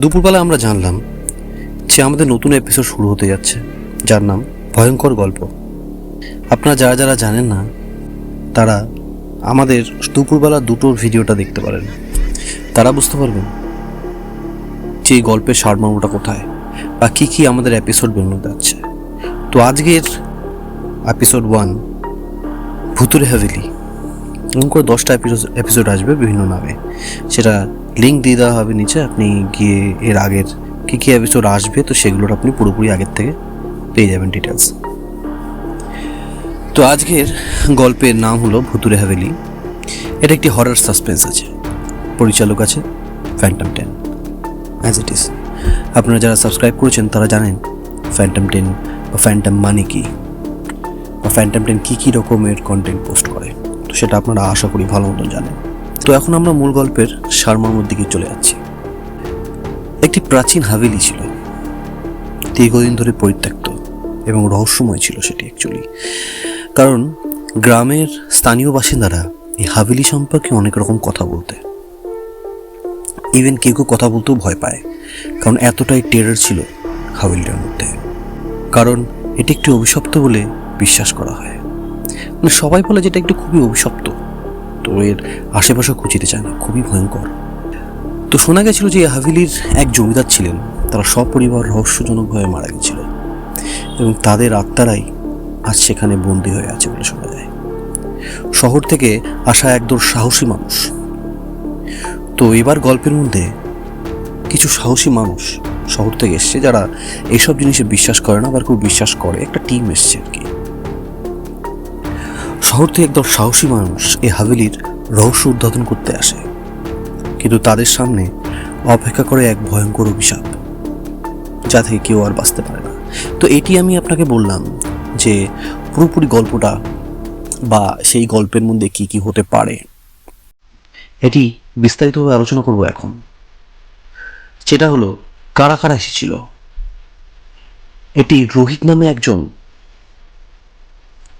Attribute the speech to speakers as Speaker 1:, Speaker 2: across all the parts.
Speaker 1: দুপুরবেলা আমরা জানলাম যে আমাদের নতুন এপিসোড শুরু হতে যাচ্ছে, যার নাম ভয়ঙ্কর গল্প। আপনারা যারা যারা জানেন না তারা আমাদের দুপুরবেলা দুটোর ভিডিওটা দেখতে পারেন, তারা বুঝতে পারবেন যে এই গল্পের সারমর্মটা কোথায় বা কী কী আমাদের এপিসোড বেরোনো যাচ্ছে। তো আজকের এপিসোড 1 ভুতুড়ে হাভেলি, এরকম করে 10টা এপিসোড আসবে বিভিন্ন নামে। সেটা লিঙ্ক দিয়ে দেওয়া হবে নিচে, আপনি গিয়ে এর আগের কী কী এপিসোড আসবে তো সেগুলোর আপনি পুরোপুরি আগের থেকে পেয়ে যাবেন ডিটেলস। তো আজকের গল্পের নাম হলো ভুতুড়ে হাভেলি। এটা একটি হরর সাসপেন্স আছে, পরিচালক আছে ফ্যান্টম 10 অ্যাজ ইট ইজ। আপনারা যারা সাবস্ক্রাইব করেছেন তারা জানেন ফ্যান্টম 10 বা ফ্যান্টম মানে কি, বা ফ্যান্টম 10 কী কী রকমের কন্টেন্ট পোস্ট করে, তো সেটা আপনারা আশা করি ভালো মতন জানেন। তো এখন আমরা মূল গল্পের সারমর্মের দিকে চলে যাচ্ছি। একটি প্রাচীন হাভেলি ছিল, দীর্ঘদিন ধরে পরিত্যক্ত এবং রহস্যময় ছিল সেটি অ্যাকচুয়ালি। কারণ গ্রামের স্থানীয় বাসিন্দারা এই হাভেলি সম্পর্কে অনেক রকম কথা বলতে, ইভেন কেউ কেউ কথা বলতেও ভয় পায়, কারণ এতটাই টেরর ছিল হাভেলিটার মধ্যে। কারণ এটি একটি অভিশপ্ত বলে বিশ্বাস করা হয়, মানে সবাই বলে যেটা একটু খুবই অভিশপ্ত, তো এর আশেপাশে খুঁজিতে চায় না, খুবই ভয়ঙ্কর। তো শোনা গেছিল যে হাভেলির এক জমিদার ছিলেন, তারা সপরিবার রহস্যজনকভাবে মারা গেছিল এবং তাদের আত্মারাই আজ সেখানে বন্দী হয়ে আছে বলে শোনা যায়। শহর থেকে আসা একদল সাহসী মানুষ। তো এবার গল্পের মধ্যে কিছু সাহসী মানুষ শহর থেকে এসছে, যারা এইসব জিনিসে বিশ্বাস করে না, আবার কেউ বিশ্বাস করে, একটা টিম এসছে আর কি। শহর থেকে একদল সাহসী মানুষ এই হাভেলির রহস্য উদ্ঘাটন করতে আসে, কিন্তু তাদের সামনে অপেক্ষা করে এক ভয়ঙ্কর অভিশাপ, যা থেকে কেউ আর বাঁচতে পারে না। তো এটি আমি আপনাকে বললাম যে পুরোপুরি গল্পটা বা সেই গল্পের মধ্যে কি কি হতে পারে এটি বিস্তারিতভাবে আলোচনা করব এখন। সেটা হলো কারা কারা এসেছিল। এটি রোহিত নামে একজন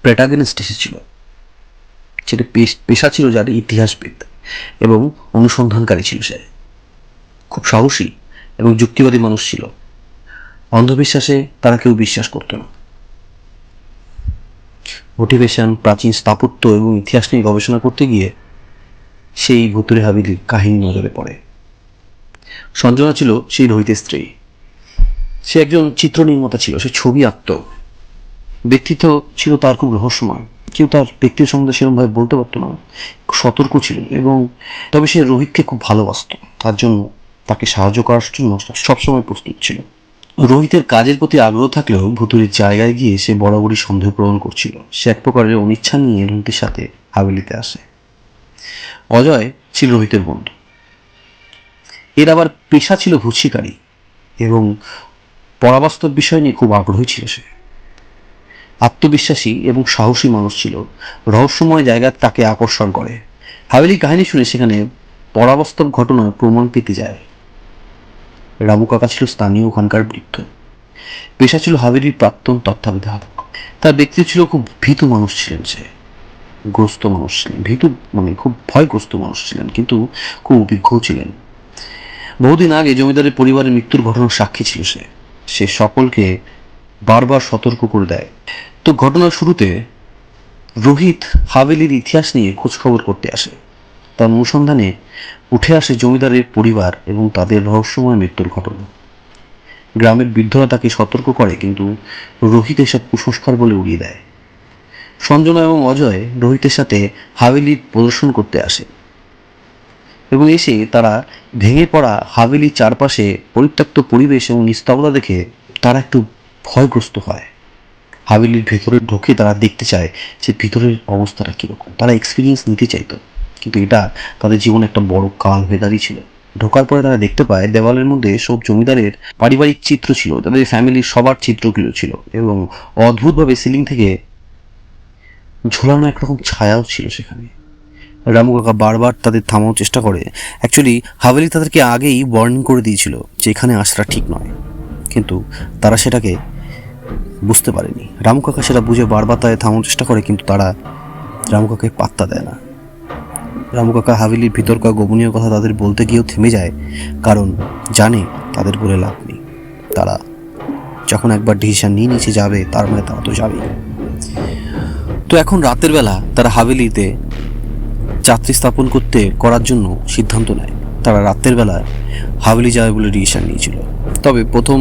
Speaker 1: প্রোটাগনিস্ট এসেছিল, সেটা পেশা ছিল যার ইতিহাসবিদ এবং অনুসন্ধানকারী ছিল। সে খুব সাহসী এবং যুক্তিবাদী মানুষ ছিল। অন্ধবিশ্বাসে তারা কেউ বিশ্বাস করত না। মোটিভেশন, প্রাচীন স্থাপত্য এবং ইতিহাস নিয়ে গবেষণা করতে গিয়ে সেই ভুতুড়ে হাভেলির কাহিনী নজরে পড়ে। সঞ্জনা ছিল সেই রোহিতের স্ত্রী। সে একজন চিত্র নির্মাতা ছিল, সে ছবি আঁকত। ব্যক্তিত্ব ছিল তার খুব রহস্যময়, কেউ তার ব্যক্তির সম্বন্ধে সেরকমভাবে বলতে পারতো না, সতর্ক ছিল। এবং তবে সে রোহিতকে খুব ভালোবাসত, তার জন্য তাকে সাহায্য করার জন্য সবসময় প্রস্তুত ছিল। রোহিতের কাজের প্রতি আগ্রহ থাকলেও ভুতুড়ির জায়গায় গিয়ে সে বরাবরই সন্দেহ প্রদান করছিল। সে এক প্রকারের অনিচ্ছা নিয়ে রোহিতের সাথে হাভেলিতে আসে। অজয় ছিল রোহিতের বন্ধু। এর আবার পেশা ছিল ভূত শিকারী এবং পরাবাস্তব বিষয় নিয়ে খুব আগ্রহী ছিল। সে আত্মবিশ্বাসী এবং সাহসী মানুষ ছিল। রহস্যময় জায়গা তাকে আকর্ষণ করে। হাভেলির কাহিনী শুনে সেখানে পরাবাস্তব ঘটনার প্রমাণ পেতে যায়। রামু কাকা ছিল স্থানীয় ওখানকার বৃদ্ধ। পেশা ছিল হাভেলির প্রাক্তন তত্ত্বাবধায়ক। তার ব্যক্তিত্ব ছিল খুব ভীতু মানুষ ছিলেন। সে গ্রস্ত মানুষ ছিলেন, ভীতু মানে খুব ভয়গ্রস্ত মানুষ ছিলেন, কিন্তু খুব অভিজ্ঞ ছিলেন। বহুদিন আগে জমিদারের পরিবারের মৃত্যুর ঘটনার সাক্ষী ছিল সে। সে সকলকে বারবার সতর্ক করে দেয়। তো ঘটনার শুরুতে রোহিত হাভেলির ইতিহাস নিয়ে খোঁজখবর করতে আসে। তার অনুসন্ধানে উঠে আসে জমিদারের পরিবার এবং তাদের রহস্যময় মৃত্যুর ঘটনা। গ্রামের বৃদ্ধরা তাকে সতর্ক করে, কিন্তু রোহিত এসব কুসংস্কার বলে উড়িয়ে দেয়। সঞ্জনা এবং অজয় রোহিতের সাথে হাভেলির প্রদর্শন করতে আসে এবং এসে তারা ভেঙে পড়া হাভেলির চারপাশে পরিত্যক্ত পরিবেশ এবং নিস্তব্ধতা দেখে তারা একটু ভয়গ্রস্ত হয়। হাভেলির ভেতরে ঢুকে তারা দেখতে চায় যে ভিতরের অবস্থাটা কীরকম। তারা এক্সপিরিয়েন্স নিতে চাইতো, কিন্তু এটা তাদের জীবনে একটা বড় কাল হয়ে দাঁড়িয়েছিল। ঢোকার পরে তারা দেখতে পায় দেওয়ালের মধ্যে সব জমিদারের পারিবারিক চিত্র ছিল, তাদের ফ্যামিলির সবার চিত্রগুলো ছিল এবং অদ্ভুতভাবে সিলিং থেকে ঝোলানো একরকম ছায়াও ছিল সেখানে। রামু কাকা বারবার তাদের থামানোর চেষ্টা করে। অ্যাকচুয়ালি হাভেলি তাদেরকে আগেই ওয়ার্নিং করে দিয়েছিল যে এখানে আসাটা ঠিক নয়, কিন্তু তারা সেটাকে বুঝতে পারেনি। রামু কাকা সেটা বুঝে বারবার তাদের থামানোর চেষ্টা করে, কিন্তু তারা রামু কাকাকে পাত্তা দেয় না। রামু কাকা হাভেলির ভিতরকার গোপনীয় কথা তাদের বলতে গিয়েও থেমে যায়, কারণ জানে তাদের বলে লাভ নেই। তারা যখন একবার ডিসিশন নিয়ে নিচে যাবে, তার মানে তারা তো যাবেই। তো এখন রাতের বেলা তারা হাভেলিতে যাত্রী স্থাপন করার জন্য সিদ্ধান্ত নেয়। তারা রাতের বেলা হাভেলি যাবে বলে ডিসিশন নিয়েছিল। তবে প্রথম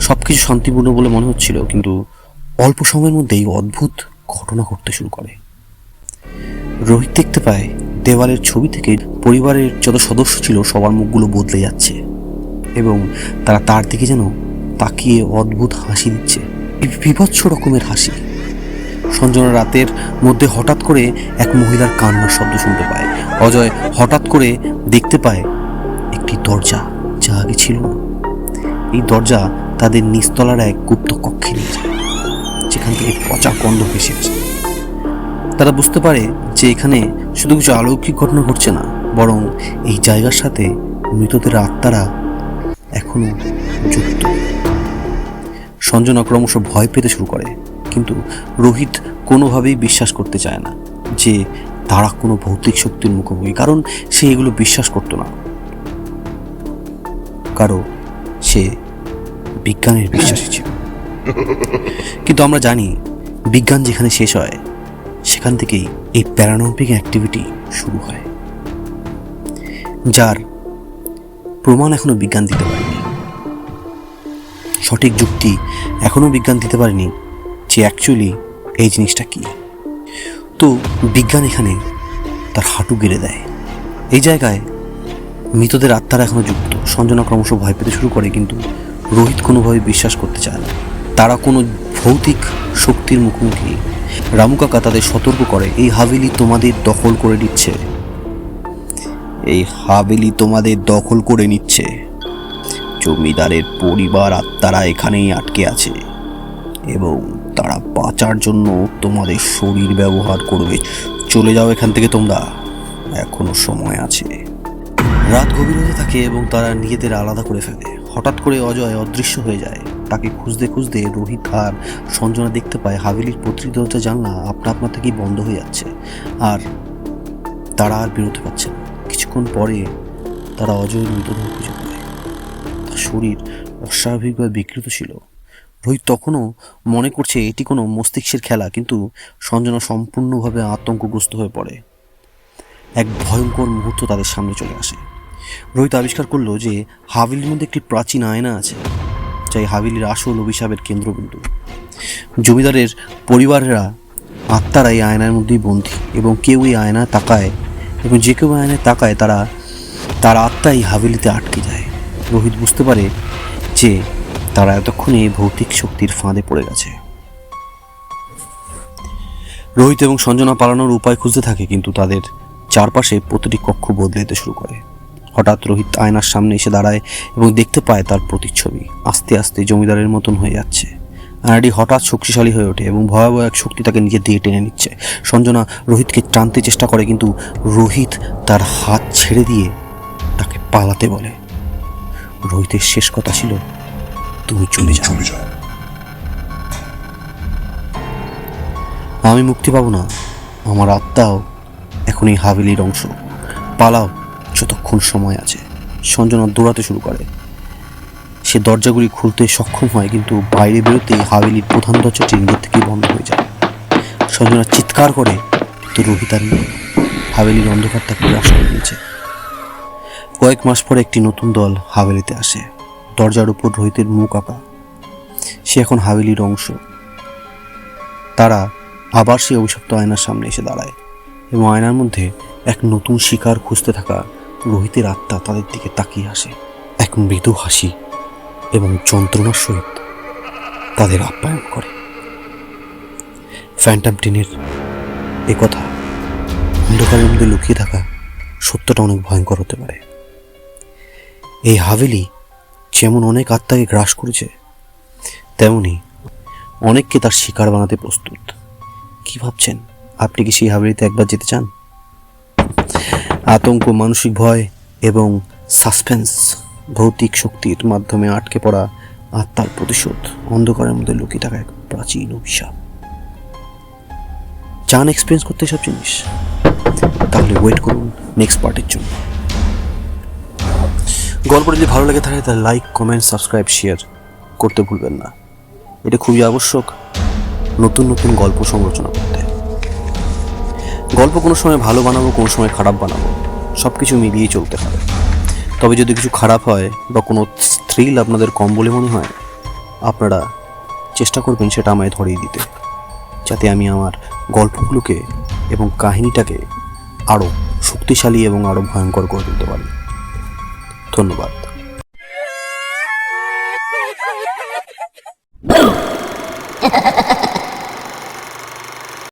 Speaker 1: সবকিছু শান্তিপূর্ণ বলে মনে হচ্ছিল, কিন্তু অল্প সময়ের মধ্যেই অদ্ভুত ঘটনা ঘটতে শুরু করে। রোহিত দেখতে পায় দেওয়ালের ছবি থেকে পরিবারের যত সদস্য ছিল সবার মুখগুলো বদলে যাচ্ছে, এবং তারা তার দিকে যেন তাকিয়ে অদ্ভুত হাসি দিচ্ছে, বিভৎস রকমের হাসি। সঞ্জনা রাতের মধ্যে হঠাৎ করে এক মহিলার কান্নার শব্দ শুনতে পায়। অজয় হঠাৎ করে দেখতে পায় একটি দরজা, যা আগে ছিল না। এই দরজা তাদের নিচতলার এক গুপ্ত কক্ষে নিয়ে যায়, যেখান থেকে পচা গন্ধ ভেসে আসে। তারা বুঝতে পারে যে এখানে শুধু কিছু অলৌকিক ঘটনা ঘটছে না, বরং এই জায়গার সাথে মৃতদের আত্মারা এখনো যুক্ত। সঞ্জনা ক্রমশ ভয় পেতে শুরু করে, কিন্তু রোহিত কোনোভাবেই বিশ্বাস করতে চায় না যে তারা কোনো ভৌতিক শক্তির মুখোমুখি, কারণ সে এগুলো বিশ্বাস করতো না। কারণ সে বিজ্ঞানের বিশ্বাসী ছিল। কিন্তু আমরা জানি বিজ্ঞান যেখানে শেষ হয়, সেখান থেকেই এই প্যারানর্মাল অ্যাক্টিভিটি শুরু হয়, যার প্রমাণ এখনো বিজ্ঞান দিতে পারেনি। সঠিক যুক্তি এখনো বিজ্ঞান দিতে পারেনি যে অ্যাকচুয়ালি এই জিনিসটা কি। তো বিজ্ঞান এখানে তার হাঁটু গেড়ে দেয়। এই জায়গায় মৃতদের আত্মারা এখনো যুক্ত। সঞ্জনা ক্রমশ ভয় পেতে শুরু করে, কিন্তু রোহিত কোনোভাবে বিশ্বাস করতে চায় না তারা কোনো ভৌতিক শক্তির মুখোমুখি। রামু কাকা তাদের সতর্ক করে, এই হাভেলি তোমাদের দখল করে নিচ্ছে, এই হাভেলি তোমাদের দখল করে নিচ্ছে। জমিদারের পরিবার আত্মারা এখানেই আটকে আছে, এবং তারা বাঁচার জন্য তোমাদের শরীর ব্যবহার করবে। চলে যাও এখান থেকে তোমরা, এখনো সময় আছে। রাত গভীর হতে থাকে এবং তারা নিজেদের আলাদা করে ফেলে। হঠাৎ করে অজয় অদৃশ্য হয়ে যায়। তাকে খুঁজতে খুঁজতে রোহিত আর সঞ্জনা দেখতে পায় হাভেলির প্রতিটি দরজা জানলা আপনা থেকেই বন্ধ হয়ে যাচ্ছে, আর তারা আর বেরোতে পারছে না। কিছুক্ষণ পরে তারা অজয়ের মৃতদেহ খুঁজে পায়। তার শরীর অস্বাভাবিকভাবে বিকৃত ছিল। রোহিত তখনও মনে করছে এটি কোনো মস্তিষ্কের খেলা, কিন্তু সঞ্জনা সম্পূর্ণভাবে আতঙ্কগ্রস্ত হয়ে পড়ে। এক ভয়ঙ্কর মুহূর্ত তাদের সামনে চলে আসে। রোহিত আবিষ্কার করলো যে হাভেলির মধ্যে একটি প্রাচীন আয়না আছে, যা হাভেলির আসল অভিশাপের কেন্দ্রবিন্দু। জমিদারের পরিবারেরা আত্মারা এই আয়নার মধ্যেই বন্দী, এবং কেউ এই আয়না তাকায়, এবং যে কেউ আয়নায় তাকায় তার আত্মা এই হাভেলিতে আটকে যায়। রোহিত বুঝতে পারে যে তারা এতক্ষণে ভৌতিক শক্তির ফাঁদে পড়ে গেছে। রোহিত এবং সঞ্জনা পালানোর উপায় খুঁজতে থাকে, কিন্তু তাদের চারপাশে প্রতিটি কক্ষ বদলে যেতে শুরু করে। হঠাৎ রোহিত আয়নার সামনে এসে দাঁড়ায় এবং দেখতে পায় তার প্রতিচ্ছবি আস্তে আস্তে জমিদারের মতন হয়ে যাচ্ছে। আয়নাটি হঠাৎ শক্তিশালী হয়ে ওঠে এবং ভয়াবহ এক শক্তি তাকে নিজের দিকে টেনে নিচ্ছে। সঞ্জনা রোহিতকে টানতে চেষ্টা করে, কিন্তু রোহিত তার হাত ছেড়ে দিয়ে তাকে পালাতে বলে। রোহিতের শেষ কথা ছিল, তুমি চলে যাও। আমি মুক্তি পাবো না, আমার আত্মাও এখন এই হাভেলির অংশ। পালাও যতক্ষণ সময় আছে। সঞ্জনা দৌড়াতে শুরু করে। সে দরজাগুলি খুলতে সক্ষম হয়, কিন্তু বাইরে বেরোতেই হাভেলির প্রধান দরজাটি নিজের থেকেই বন্ধ হয়ে যায়। সঞ্জনা চিৎকার করে, কিন্তু রোহিত আর নেই। হাভেলির অন্ধকার তাকে গ্রাস করে নিয়েছে। কয়েক মাস পরে একটি নতুন দল হাভেলিতে আসে। দরজার উপর রোহিতের মুখ আঁকা। সে এখন হাভেলির অংশ। তারা আবার সেই অভিশপ্ত আয়নার সামনে এসে দাঁড়ায়, এবং আয়নার মধ্যে এক নতুন শিকার খুঁজতে থাকা রোহিতের আত্মা তাদের দিকে তাকিয়ে আসে। এক মৃদু হাসি এবং যন্ত্রণার সহিত তাদের আপ্যায়ন করে। ফ্যান্টম টিনের এ কথা, অন্ধকারের মধ্যে লুকিয়ে থাকা সত্যটা অনেক ভয়ঙ্কর হতে পারে। এই হাভেলি যেমন অনেক আত্মাকে গ্রাস করেছে, তেমনি অনেককে তার শিকার বানাতে প্রস্তুত। কি ভাবছেন? আপনি কি সেই হাভেলিতে একবার যেতে চান? আতঙ্ক, মানসিক ভয় এবং সাসপেন্স, ভৌতিক শক্তির মাধ্যমে আটকে পড়া আত্মার প্রতিশোধ, অন্ধকারের মধ্যে লুকিয়ে থাকা এক প্রাচীন অভিশাপ। চান এক্সপিরিয়েন্স করতে সব জিনিস? তাহলে ওয়েট করুন নেক্সট পার্টের জন্য। গল্প যদি ভালো লাগে থাকে তাহলে লাইক, কমেন্ট, সাবস্ক্রাইব, শেয়ার করতে ভুলবেন না। এটা খুবই আবশ্যক নতুন নতুন গল্প সংরচনা করতে। গল্প কোনো সময় ভালো বানাবো, কোনো সময় খারাপ বানাবো, সব কিছু মিলিয়েই চলতে হবে। তবে যদি কিছু খারাপ হয় বা কোনো থ্রিল আপনাদের কম বলে মনে হয়, আপনারা চেষ্টা করবেন সেটা আমায় ধরিয়ে দিতে, যাতে আমি আমার গল্পগুলোকে এবং কাহিনীটাকে আরও শক্তিশালী এবং আরও ভয়ঙ্কর করে তুলতে পারি। ধন্যবাদ।